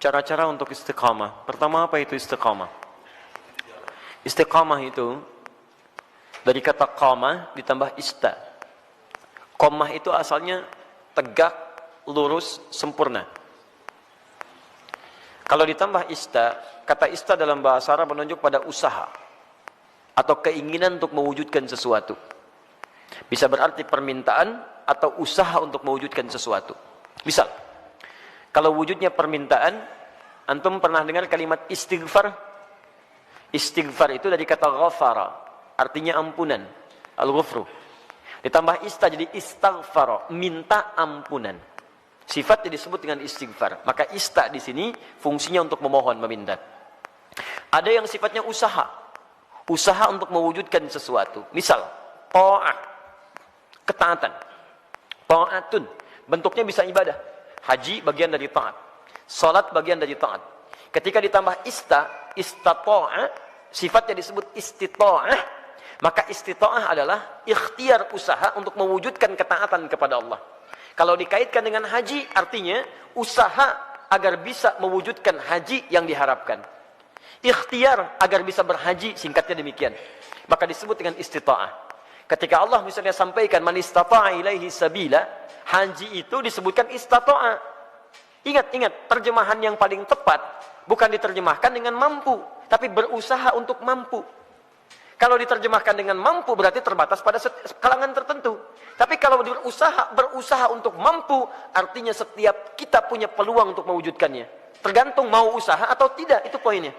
cara-cara untuk istiqamah. Pertama, apa itu istiqamah? Istiqamah itu dari kata qamah ditambah ista. Qamah itu asalnya tegak, lurus, sempurna. Kalau ditambah ista, kata ista dalam bahasa Arab menunjuk pada usaha atau keinginan untuk mewujudkan sesuatu. Bisa berarti permintaan atau usaha untuk mewujudkan sesuatu. Misal, kalau wujudnya permintaan, antum pernah dengar kalimat istighfar? Istighfar itu dari kata ghafara, artinya ampunan, al-ghufru. Ditambah ista jadi istaghfara, minta ampunan. Sifatnya disebut dengan istighfar. Maka ista di sini fungsinya untuk memohon, meminta. Ada yang sifatnya usaha. Usaha untuk mewujudkan sesuatu. Misal, ta'ah, ketaatan. Ta'atun, bentuknya bisa ibadah. Haji bagian dari taat. Salat bagian dari taat. Ketika ditambah istata'a, sifatnya disebut istita'ah, maka istita'ah adalah ikhtiar usaha untuk mewujudkan ketaatan kepada Allah. Kalau dikaitkan dengan haji, artinya usaha agar bisa mewujudkan haji yang diharapkan. Ikhtiar agar bisa berhaji, singkatnya demikian. Maka disebut dengan istita'ah. Ketika Allah misalnya sampaikan man istata'a ilaihi sabila, haji itu disebutkan istata'a. Ingat, terjemahan yang paling tepat bukan diterjemahkan dengan mampu, tapi berusaha untuk mampu. Kalau diterjemahkan dengan mampu berarti terbatas pada kalangan tertentu. Tapi kalau berusaha untuk mampu, artinya setiap kita punya peluang untuk mewujudkannya. Tergantung mau usaha atau tidak, itu poinnya.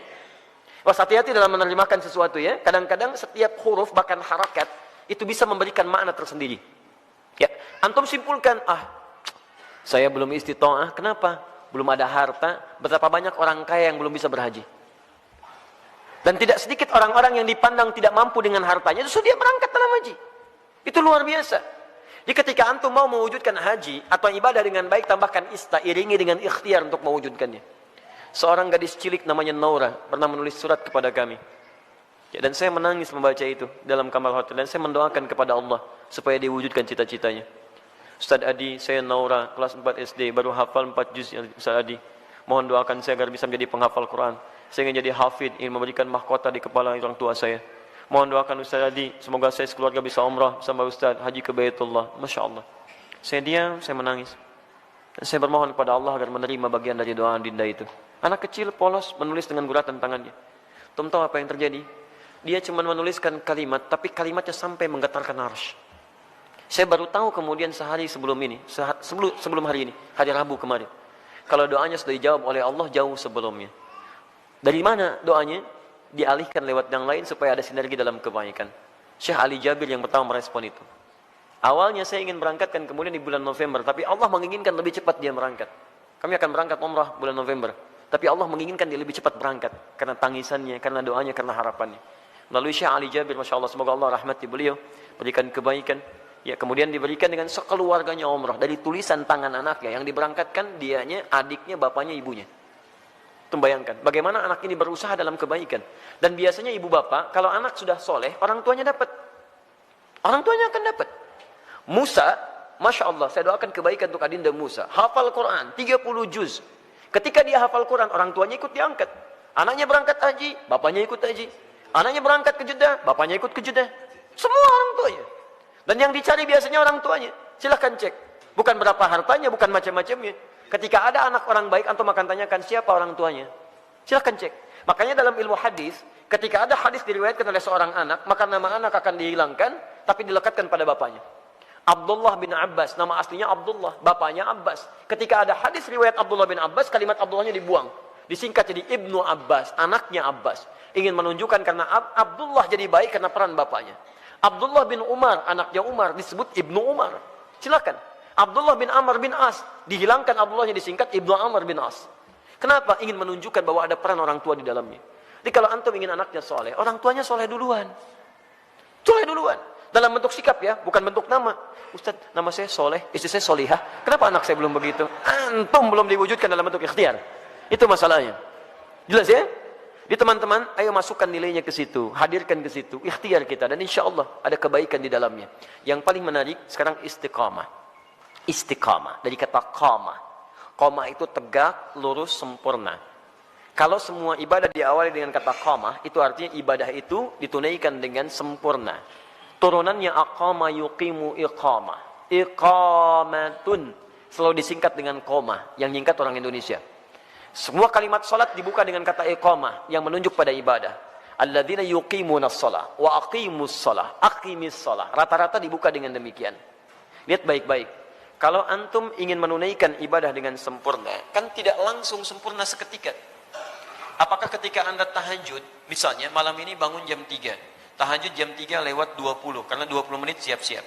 Was, hati-hati dalam menerjemahkan sesuatu ya. Kadang-kadang setiap huruf bahkan harakat itu bisa memberikan makna tersendiri. Ya, antum simpulkan, saya belum istita'ah, kenapa? Belum ada harta. Betapa banyak orang kaya yang belum bisa berhaji. Dan tidak sedikit orang-orang yang dipandang tidak mampu dengan hartanya, justru dia berangkat dalam haji. Itu luar biasa. Jadi ketika antum mau mewujudkan haji atau ibadah dengan baik, tambahkan ista, iringi dengan ikhtiar untuk mewujudkannya. Seorang gadis cilik namanya Naura pernah menulis surat kepada kami. Ya, dan saya menangis membaca itu dalam kamar hotel. Dan saya mendoakan kepada Allah supaya diwujudkan cita-citanya. Ustaz Adi, saya Naura, kelas 4 SD, baru hafal 4 juz ya Ustaz Adi. Mohon doakan saya agar bisa menjadi penghafal Quran. Saya ingin jadi hafid, ingin memberikan mahkota di kepala orang tua saya. Mohon doakan Ustaz Adi, semoga saya sekeluarga bisa umrah bersama Ustaz, haji ke Baitullah. Masya Allah. Saya diam, saya menangis. Dan saya bermohon kepada Allah agar menerima bagian dari doa Dinda itu. Anak kecil polos menulis dengan guratan tangannya. Tum tahu apa yang terjadi? Dia cuma menuliskan kalimat, tapi kalimatnya sampai menggetarkan arsy. Saya baru tahu kemudian sehari sebelum ini, sebelum hari ini, hari Rabu kemarin. Kalau doanya sudah dijawab oleh Allah jauh sebelumnya. Dari mana doanya? Dialihkan lewat yang lain supaya ada sinergi dalam kebaikan. Syekh Ali Jabir yang pertama merespon itu. Awalnya saya ingin berangkatkan kemudian di bulan November, tapi Allah menginginkan lebih cepat dia berangkat. Kami akan berangkat umrah bulan November, tapi Allah menginginkan dia lebih cepat berangkat karena tangisannya, karena doanya, karena harapannya. Melalui Syekh Ali Jabir, Masya Allah, semoga Allah rahmati beliau, berikan kebaikan. Ya, kemudian diberikan dengan sekeluarganya umrah dari tulisan tangan anaknya yang diberangkatkan, dianya, adiknya, bapaknya, ibunya. Bayangkan bagaimana anak ini berusaha dalam kebaikan. Dan biasanya ibu bapak kalau anak sudah soleh, orang tuanya dapat. Orang tuanya akan dapat. Musa, Masya Allah, saya doakan kebaikan untuk adinda Musa. Hafal Quran 30 juz. Ketika dia hafal Quran, orang tuanya ikut diangkat. Anaknya berangkat haji, bapaknya ikut haji. Anaknya berangkat ke Jeddah, bapaknya ikut ke Jeddah. Semua orang tuanya. Dan yang dicari biasanya orang tuanya. Silahkan cek. Bukan berapa hartanya, bukan macam-macamnya. Ketika ada anak orang baik, antum akan tanyakan siapa orang tuanya. Silahkan cek. Makanya dalam ilmu hadis, ketika ada hadis diriwayatkan oleh seorang anak, maka nama anak akan dihilangkan, tapi dilekatkan pada bapaknya. Abdullah bin Abbas, nama aslinya Abdullah, bapaknya Abbas. Ketika ada hadis riwayat Abdullah bin Abbas, kalimat Abdullahnya dibuang. Disingkat jadi Ibnu Abbas, anaknya Abbas. Ingin menunjukkan karena Abdullah jadi baik karena peran bapaknya. Abdullah bin Umar, anaknya Umar, disebut Ibnu Umar. Silakan. Abdullah bin Amr bin As, dihilangkan Abdullahnya disingkat Ibnu Amr bin As. Kenapa? Ingin menunjukkan bahwa ada peran orang tua di dalamnya. Jadi kalau antum ingin anaknya soleh, orang tuanya soleh duluan. Soleh duluan. Dalam bentuk sikap ya, bukan bentuk nama. Ustaz, nama saya soleh, istri saya solihah. Kenapa anak saya belum begitu? Antum belum diwujudkan dalam bentuk ikhtiar. Itu masalahnya. Jelas ya? Di teman-teman, ayo masukkan nilainya ke situ, hadirkan ke situ, ikhtiar kita, dan insya Allah ada kebaikan di dalamnya. Yang paling menarik sekarang istiqamah. Istiqamah dari kata qamah. Qamah itu tegak, lurus, sempurna. Kalau semua ibadah diawali dengan kata qamah, itu artinya ibadah itu ditunaikan dengan sempurna. Turunannya aqama yuqimu iqamah. Iqamatun selalu disingkat dengan qamah, yang nyingkat orang Indonesia. Semua kalimat salat dibuka dengan kata iqamah yang menunjuk pada ibadah. Alladzina yuqimunas shalah wa aqimus shalah, aqimis shalah. Rata-rata dibuka dengan demikian. Lihat baik-baik. Kalau antum ingin menunaikan ibadah dengan sempurna, kan tidak langsung sempurna seketika. Apakah ketika Anda tahajud, misalnya malam ini bangun jam 3, tahajud jam 3 lewat 20, karena 20 menit siap-siap.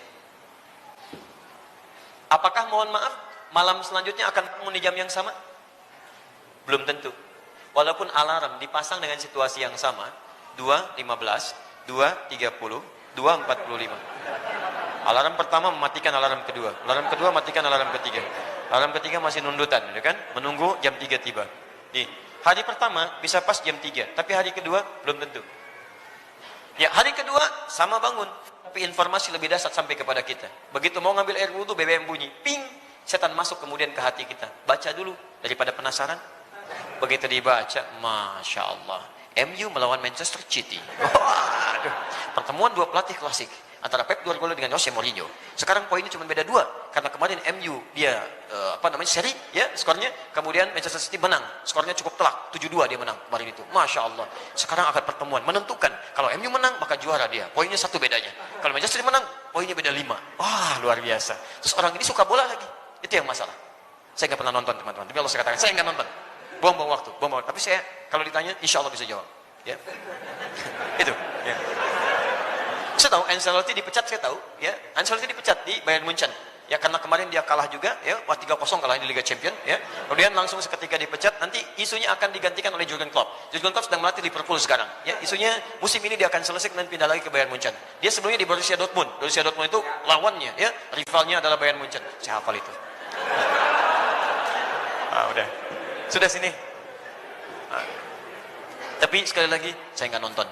Apakah mohon maaf, malam selanjutnya akan bangun di jam yang sama? Belum tentu. Walaupun alarm dipasang dengan situasi yang sama, 2.15, 2.30, 2.45. Alarm pertama mematikan alarm kedua, alarm kedua matikan alarm ketiga. Alarm ketiga masih nundutan, ya kan? Menunggu jam 3 tiba. Nih. Hari pertama bisa pas jam 3, tapi hari kedua belum tentu. Ya, hari kedua sama bangun, tapi informasi lebih dahsyat sampai kepada kita. Begitu mau ngambil air wudhu, BBM bunyi, ping, setan masuk kemudian ke hati kita. Baca dulu daripada penasaran. Begitu dibaca, Masya Allah, MU melawan Manchester City. Waduh, pertemuan dua pelatih klasik antara Pep Guardiola dengan Jose Mourinho. Sekarang poinnya cuma beda 2, karena kemarin MU dia seri ya skornya, kemudian Manchester City menang, skornya cukup telak, 7-2 dia menang kemarin itu. Masya Allah. Sekarang akan pertemuan menentukan, kalau MU menang maka juara dia, poinnya 1 bedanya. Kalau Manchester City menang, poinnya beda 5. Wah, luar biasa. Terus orang ini suka bola lagi, itu yang masalah. Saya nggak pernah nonton teman-teman, tapi kalau saya katakan saya nggak nonton, buang-buang waktu. Tapi saya kalau ditanya insya Allah bisa jawab ya. Itu ya. Saya tahu Ancelotti dipecat, saya tahu ya. Ancelotti dipecat di Bayern Munchen ya, karena kemarin dia kalah juga ya, 3-0 kalah di Liga Champions ya. Kemudian langsung seketika dipecat, nanti isunya akan digantikan oleh Jurgen Klopp. Jurgen Klopp sedang melatih Liverpool sekarang ya. Isunya musim ini dia akan selesai dan pindah lagi ke Bayern Munchen. Dia sebelumnya di Borussia Dortmund. Borussia Dortmund itu lawannya ya, rivalnya adalah Bayern Munchen. Saya hafal itu. Udah. Sudah sini. Tapi sekali lagi saya nggak nonton.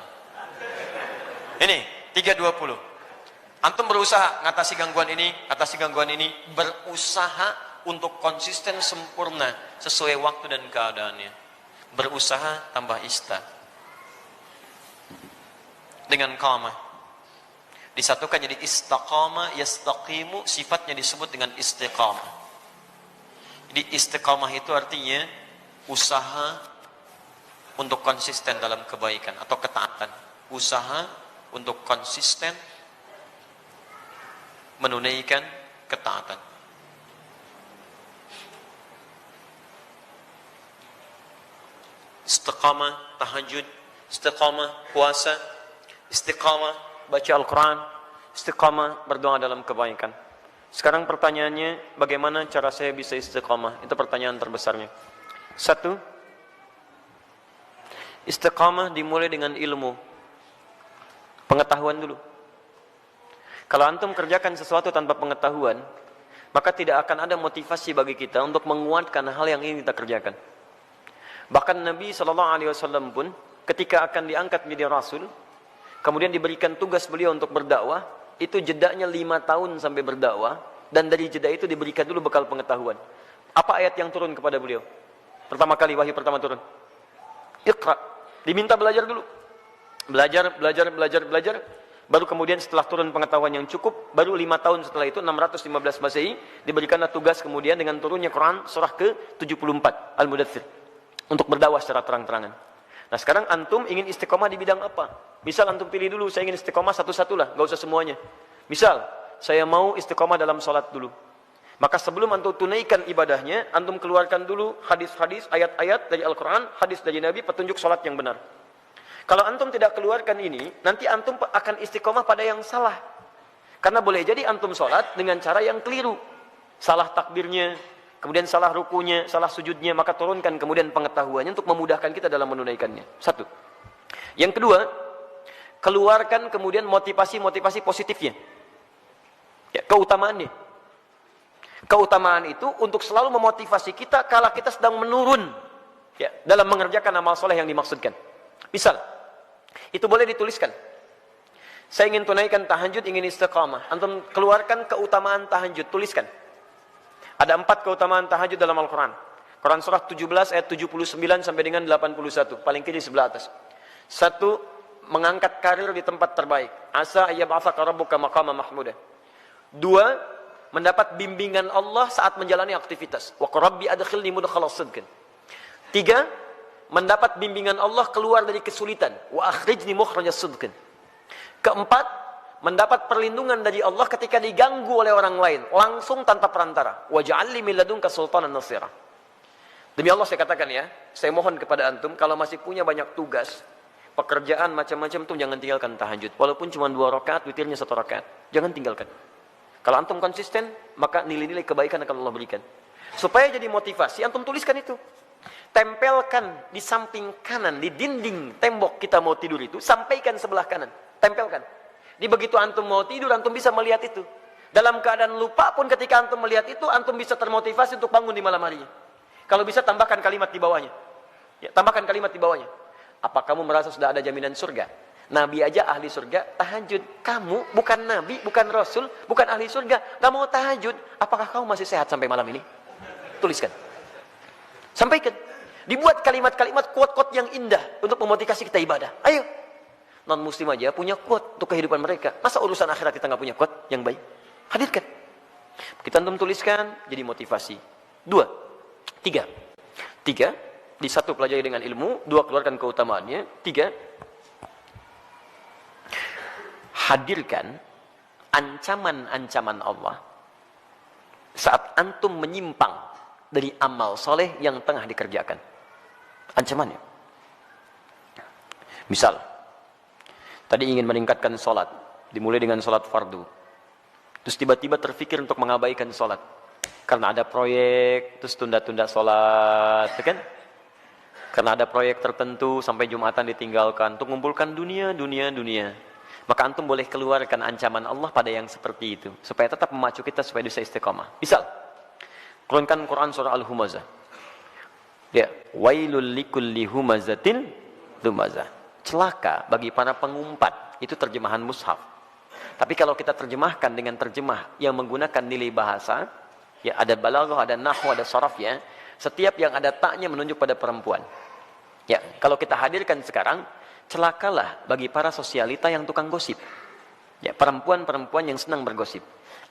Ini 3.20. Antum berusaha atasi gangguan ini, berusaha untuk konsisten sempurna sesuai waktu dan keadaannya. Berusaha tambah ista. Dengan qamah. Disatukan jadi istaqama, yastaqimu, sifatnya disebut dengan istiqamah. Jadi istiqamah itu artinya usaha untuk konsisten dalam kebaikan atau ketaatan. Usaha untuk konsisten menunaikan ketaatan. Istiqamah tahajud, istiqamah puasa, istiqamah baca Al-Quran, istiqamah berdoa dalam kebaikan. Sekarang pertanyaannya, bagaimana cara saya bisa istiqamah? Itu pertanyaan terbesarnya. 1, istiqamah dimulai dengan ilmu, pengetahuan dulu. Kalau antum kerjakan sesuatu tanpa pengetahuan, maka tidak akan ada motivasi bagi kita untuk menguatkan hal yang ingin kita kerjakan. Bahkan Nabi SAW pun ketika akan diangkat menjadi Rasul, kemudian diberikan tugas beliau untuk berdakwah, itu jedanya 5 tahun sampai berdakwah, dan dari jeda itu diberikan dulu bekal pengetahuan. Apa ayat yang turun kepada beliau? Pertama kali wahyu pertama turun, Iqra, diminta belajar dulu. Belajar, baru kemudian setelah turun pengetahuan yang cukup, baru 5 tahun setelah itu, 615 Masehi, diberikanlah tugas kemudian dengan turunnya Quran surah ke-74 Al-Mudaththir untuk berdakwah secara terang-terangan. Nah sekarang antum ingin istiqomah di bidang apa? Misal antum pilih dulu, saya ingin istiqomah satu-satu lah, gak usah semuanya. Misal saya mau istiqomah dalam sholat dulu, maka sebelum antum tunaikan ibadahnya, antum keluarkan dulu hadis-hadis, ayat-ayat dari Al-Quran, hadis dari Nabi, petunjuk sholat yang benar. Kalau antum tidak keluarkan ini, nanti antum akan istiqomah pada yang salah. Karena boleh jadi antum sholat dengan cara yang keliru. Salah takbirnya, kemudian salah rukunya, salah sujudnya, maka turunkan kemudian pengetahuannya untuk memudahkan kita dalam menunaikannya. 1. Yang kedua, keluarkan kemudian motivasi-motivasi positifnya. Ya, keutamaannya. Keutamaan itu untuk selalu memotivasi kita kala kita sedang menurun ya, dalam mengerjakan amal soleh yang dimaksudkan. Misal, itu boleh dituliskan. Saya ingin tunaikan tahajud, ingin istiqamah. Antum keluarkan keutamaan tahajud, tuliskan. Ada 4 keutamaan tahajud dalam Al-Quran. Quran surah 17 ayat 79 sampai dengan 81, paling kiri sebelah atas. 1, mengangkat karir di tempat terbaik. Asa ayyab'atsaka rabbuka maqama mahmuda. 2, mendapat bimbingan Allah saat menjalani aktivitas. Wa rabbi adkhilni mudkhala sidqin. 3, mendapat bimbingan Allah keluar dari kesulitan. Wa akhrijni mukhraja sidqin. 4, mendapat perlindungan dari Allah ketika diganggu oleh orang lain, langsung tanpa perantara. Wa ja'alni min ladunka sultanan nasira. Demi Allah saya katakan ya, saya mohon kepada antum kalau masih punya banyak tugas, pekerjaan macam-macam tuh jangan tinggalkan tahajud. Walaupun cuma 2 rakaat, witirnya 1 rakaat. Jangan tinggalkan. Kalau antum konsisten, maka nilai-nilai kebaikan akan Allah berikan. Supaya jadi motivasi, antum tuliskan itu. Tempelkan di samping kanan, di dinding tembok kita mau tidur itu, sampaikan sebelah kanan. Tempelkan. Di begitu antum mau tidur, antum bisa melihat itu. Dalam keadaan lupa pun ketika antum melihat itu, antum bisa termotivasi untuk bangun di malam harinya. Kalau bisa tambahkan kalimat di bawahnya. Ya, tambahkan kalimat di bawahnya. Apa kamu merasa sudah ada jaminan surga? Nabi aja ahli surga, tahajud. Kamu bukan nabi, bukan rasul, bukan ahli surga, gak mau tahajud. Apakah kamu masih sehat sampai malam ini? Tuliskan. Sampaikan. Dibuat kalimat-kalimat quote-quote yang indah untuk memotivasi kita ibadah. Ayo. Non muslim aja punya quote untuk kehidupan mereka. Masa urusan akhirat kita gak punya quote yang baik? Hadirkan. Kita antum tuliskan, jadi motivasi. 2. 3. Di 1 pelajari dengan ilmu, 2 keluarkan keutamaannya, 3 hadirkan ancaman-ancaman Allah saat antum menyimpang dari amal soleh yang tengah dikerjakan. Ancamannya. Misal, tadi ingin meningkatkan sholat, dimulai dengan sholat fardu, terus tiba-tiba terfikir untuk mengabaikan sholat karena ada proyek, terus tunda-tunda sholat, kan? Karena ada proyek tertentu sampai Jumatan ditinggalkan untuk mengumpulkan dunia. Maka antum boleh keluarkan ancaman Allah pada yang seperti itu supaya tetap memacu kita supaya bisa istiqamah. Misal, keluarkan Quran surah Al-Humazah. Ya, wailul likulli humazatin lumazah. Celaka bagi para pengumpat. Itu terjemahan mushaf. Tapi kalau kita terjemahkan dengan terjemah yang menggunakan nilai bahasa, ya ada balaghah, ada nahwu, ada saraf ya. Setiap yang ada taknya menunjuk pada perempuan. Ya, kalau kita hadirkan sekarang, celakalah bagi para sosialita yang tukang gosip. Ya, perempuan-perempuan yang senang bergosip.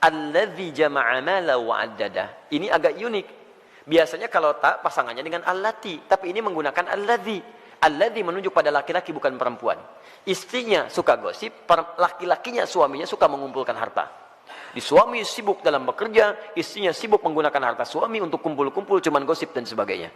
Alladzi jama'a mala wa addada. Ini agak unik. Biasanya kalau tak pasangannya dengan allati, tapi ini menggunakan alladzi. Alladzi menunjuk pada laki-laki bukan perempuan. Istrinya suka gosip, laki-lakinya suaminya suka mengumpulkan harta. Di suami sibuk dalam bekerja, istrinya sibuk menggunakan harta suami untuk kumpul-kumpul cuman gosip dan sebagainya.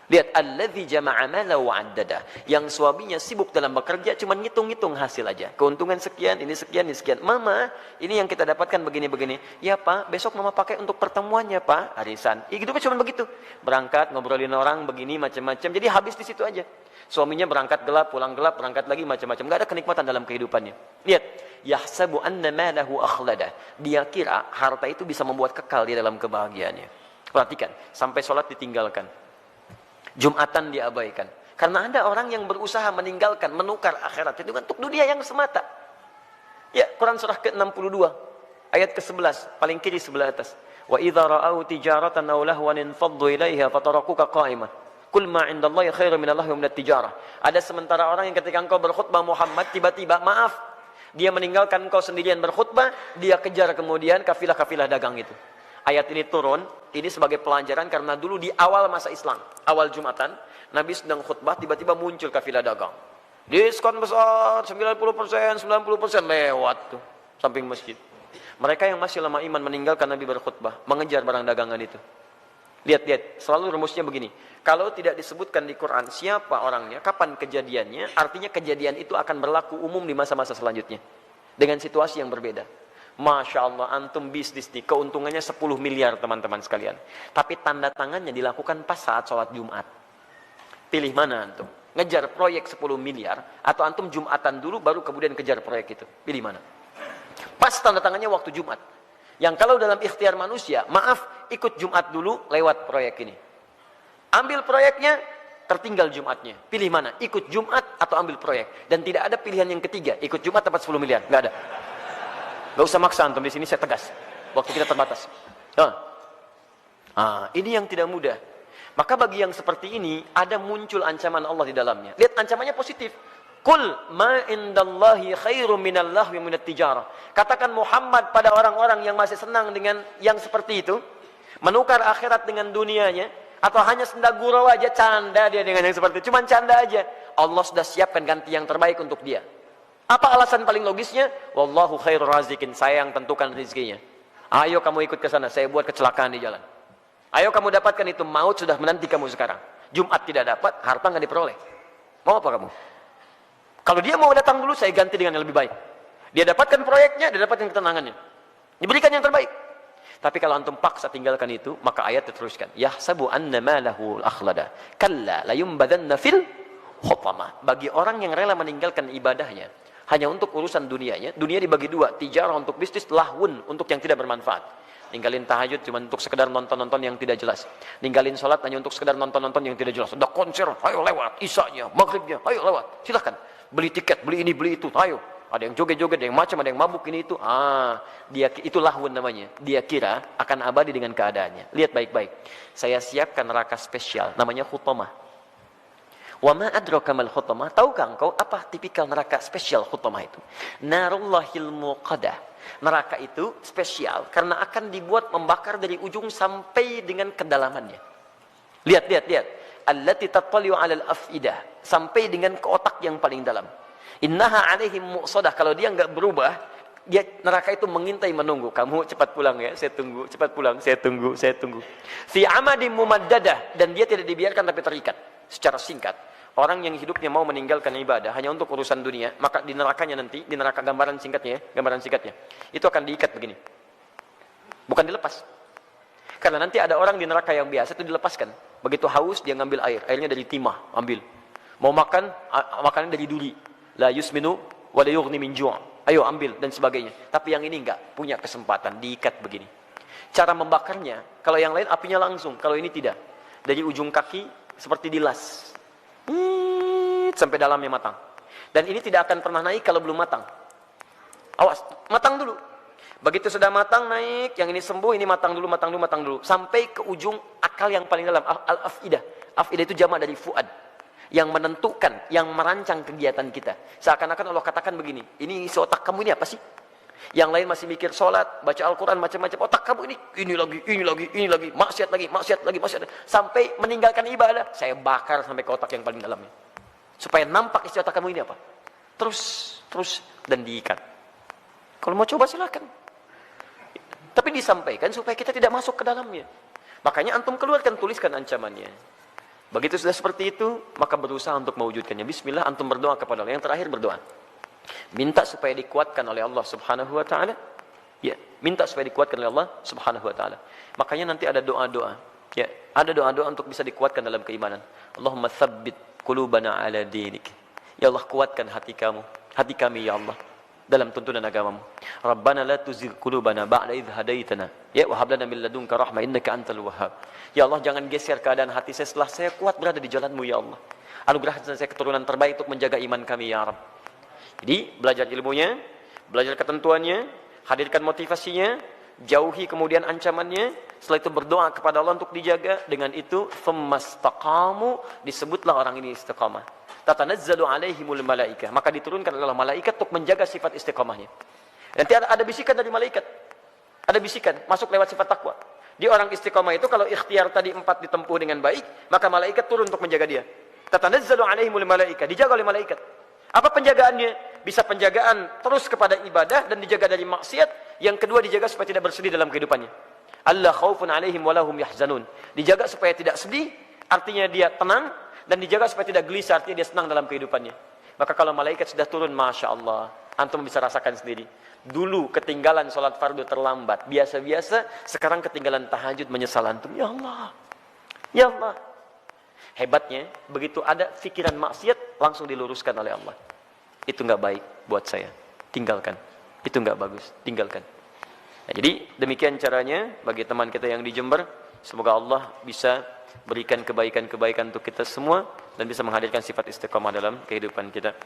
Lihat, alladzi jama'a mala wa addada. Yang suaminya sibuk dalam bekerja cuman ngitung-ngitung hasil aja. Keuntungan sekian, ini sekian, ini sekian. Mama, ini yang kita dapatkan begini-begini. Ya Pak, besok Mama pakai untuk pertemuannya Pak, arisan. Ya gitu cuma begitu. Berangkat ngobrolin orang begini macam-macam. Jadi habis di situ aja. Suaminya berangkat gelap, pulang gelap, berangkat lagi macam-macam. Enggak ada kenikmatan dalam kehidupannya. Lihat, yahsabu anna malahu akhlada. Dia kira harta itu bisa membuat kekal di dalam kebahagiaannya. Perhatikan, sampai sholat ditinggalkan. Jumatan diabaikan. Karena ada orang yang berusaha meninggalkan, menukar akhirat itu untuk dunia yang semata. Ya, Quran surah ke-62, ayat ke-11, paling kiri sebelah atas. Wa idza ra'au tijaratan aw lahwan infaddu ilaiha fatarakuka qa'imah. Qul ma 'indallahi khairum minallahi wa minat tijarah. Ada sementara orang yang ketika engkau berkhutbah Muhammad tiba-tiba maaf, dia meninggalkan engkau sendirian berkhutbah, dia kejar kemudian kafilah-kafilah dagang itu. Ayat ini turun, ini sebagai pelajaran karena dulu di awal masa Islam, awal Jumatan, Nabi sedang khutbah, tiba-tiba muncul kafilah dagang. Diskon besar, 90%, 90% lewat tuh, samping masjid. Mereka yang masih lama iman meninggalkan Nabi berkhutbah, mengejar barang dagangan itu. Lihat, selalu rumusnya begini. Kalau tidak disebutkan di Quran siapa orangnya, kapan kejadiannya, artinya kejadian itu akan berlaku umum di masa-masa selanjutnya. Dengan situasi yang berbeda. Masya Allah, antum bisnis nih, keuntungannya 10 miliar teman-teman sekalian. Tapi tanda tangannya dilakukan pas saat sholat Jumat. Pilih mana antum? Ngejar proyek 10 miliar, atau antum Jumatan dulu baru kemudian kejar proyek itu. Pilih mana? Pas tanda tangannya waktu Jumat. Yang kalau dalam ikhtiar manusia, maaf, ikut Jumat dulu lewat proyek ini. Ambil proyeknya, tertinggal Jumatnya. Pilih mana? Ikut Jumat atau ambil proyek. Dan tidak ada pilihan yang ketiga, ikut Jumat dapat 10 miliar. Nggak ada. Gak usah maksa antum, di sini saya tegas. Waktu kita terbatas. Ini yang tidak mudah. Maka bagi yang seperti ini, ada muncul ancaman Allah di dalamnya. Lihat ancamannya positif. Qul ma indallahi khairum minal lahwi minat tijarah. Katakan Muhammad pada orang-orang yang masih senang dengan yang seperti itu, menukar akhirat dengan dunianya, atau hanya senda gurau aja, canda dia dengan yang seperti itu, cuman canda aja. Allah sudah siapkan ganti yang terbaik untuk dia. Apa alasan paling logisnya? Wallahu khairur razikin, saya yang tentukan rezekinya. Ayo kamu ikut ke sana, saya buat kecelakaan di jalan. Ayo kamu dapatkan itu, maut sudah menanti kamu sekarang. Jumat tidak dapat, harta nggak diperoleh. Mau apa kamu? Kalau dia mau datang dulu, saya ganti dengan yang lebih baik. Dia dapatkan proyeknya, dia dapatkan ketenangannya. Diberikan yang terbaik. Tapi kalau antum paksa tinggalkan itu, maka ayat diteruskan. Yahsabu anna malahu akhlada. Kalla layumbadanna fil hutamah. Bagi orang yang rela meninggalkan ibadahnya, hanya untuk urusan dunianya, dunia dibagi dua. Tijarah untuk bisnis, lahun untuk yang tidak bermanfaat. Ninggalin tahajud cuma untuk sekedar nonton-nonton yang tidak jelas. Ninggalin sholat hanya untuk sekedar nonton-nonton yang tidak jelas. Ada konser, ayo lewat. Isanya, maghribnya, ayo lewat. Silahkan. Beli tiket, beli ini, beli itu, ayo. Ada yang joget-joget, ada yang macam, ada yang mabuk ini itu. Dia itu lahun namanya. Dia kira akan abadi dengan keadaannya. Lihat baik-baik. Saya siapkan neraka spesial, namanya Hutamah. Wa ma adraka mal Hutamah? Tahukah engkau apa tipikal neraka spesial Hutamah itu? Narullahil muqadah. Neraka itu spesial karena akan dibuat membakar dari ujung sampai dengan kedalamannya. Lihat. Allati tattali'u 'alal afidah, sampai dengan ke otak yang paling dalam. Innaha 'alaihim mu'sadah. Kalau dia enggak berubah, dia neraka itu mengintai menunggu. Kamu cepat pulang ya, saya tunggu. Cepat pulang, saya tunggu. Fi amadim mumaddadah, dan dia tidak dibiarkan tapi terikat secara singkat. Orang yang hidupnya mau meninggalkan ibadah hanya untuk urusan dunia, maka di nerakanya nanti, di neraka gambaran singkatnya, itu akan diikat begini. Bukan dilepas. Karena nanti ada orang di neraka yang biasa itu dilepaskan. Begitu haus dia ngambil air, airnya dari timah, ambil. Mau makan, makannya dari duri. La yusminu wa la yughni min ju'. Ayo ambil dan sebagainya. Tapi yang ini enggak punya kesempatan, diikat begini. Cara membakarnya, kalau yang lain apinya langsung, kalau ini tidak. Dari ujung kaki seperti dilas. Sampai dalamnya matang. Dan ini tidak akan pernah naik kalau belum matang. Awas, matang dulu. Begitu sudah matang naik, yang ini sembuh, ini matang dulu. Sampai ke ujung akal yang paling dalam, al-afidah. Afidah itu jamak dari fuad. Yang menentukan, yang merancang kegiatan kita. Seakan-akan Allah katakan begini, ini isi otak kamu ini apa sih? Yang lain masih mikir sholat, baca Al-Quran, macam-macam. Otak kamu ini lagi. Maksiat lagi. Sampai meninggalkan ibadah, saya bakar sampai ke otak yang paling dalamnya. Supaya nampak isi otak kamu ini apa. Terus, dan diikat. Kalau mau coba silakan. Tapi disampaikan supaya kita tidak masuk ke dalamnya. Makanya antum keluarkan, tuliskan ancamannya. Begitu sudah seperti itu, maka berusaha untuk mewujudkannya. Bismillah, antum berdoa kepada Allah. Yang terakhir berdoa. Minta supaya dikuatkan oleh Allah Subhanahu wa taala. Ya, minta supaya dikuatkan oleh Allah Subhanahu wa taala. Makanya nanti ada doa-doa. Ya, ada doa-doa untuk bisa dikuatkan dalam keimanan. Allahumma tsabbit qulubana ala dinik. Ya Allah, kuatkan hati kami ya Allah dalam tuntunan agamamu. Rabbana la tuzigh qulubana ba'da idh hadaitana. Ya, wa hab lana min ladunka rahmah innaka antal wahhab. Ya Allah, jangan geser keadaan hati saya setelah saya kuat berada di jalan-Mu ya Allah. Anugerahkan saya keturunan terbaik untuk menjaga iman kami ya Rabb. Jadi, belajar ilmunya, belajar ketentuannya, hadirkan motivasinya, jauhi kemudian ancamannya, setelah itu berdoa kepada Allah untuk dijaga. Dengan itu, fammastaqamu, disebutlah orang ini istiqamah. Tatanazzalu alaihimul malaikah, maka diturunkan oleh malaikat untuk menjaga sifat istiqamahnya. Nanti ada bisikan dari malaikat. Ada bisikan, masuk lewat sifat takwa. Di orang istiqamah itu, kalau ikhtiar tadi 4 ditempuh dengan baik, maka malaikat turun untuk menjaga dia. Tatanazzalu alaihimul malaikah, dijaga oleh malaikat. Apa penjagaannya? Bisa penjagaan terus kepada ibadah dan dijaga dari maksiat. Yang kedua, dijaga supaya tidak bersedih dalam kehidupannya. Allah khaufun alaihim walahum yahzanun. Dijaga supaya tidak sedih, artinya dia tenang. Dan dijaga supaya tidak gelisah, artinya dia senang dalam kehidupannya. Maka kalau malaikat sudah turun, Masya Allah, antum bisa rasakan sendiri. Dulu ketinggalan sholat fardu terlambat, biasa-biasa. Sekarang ketinggalan tahajud, menyesal antum. Ya Allah, ya Allah. Hebatnya, begitu ada pikiran maksiat, langsung diluruskan oleh Allah. Itu nggak baik buat saya, tinggalkan. Itu nggak bagus, tinggalkan. Nah, jadi demikian caranya bagi teman kita yang di Jember. Semoga Allah bisa berikan kebaikan-kebaikan untuk kita semua dan bisa menghadirkan sifat istiqamah dalam kehidupan kita.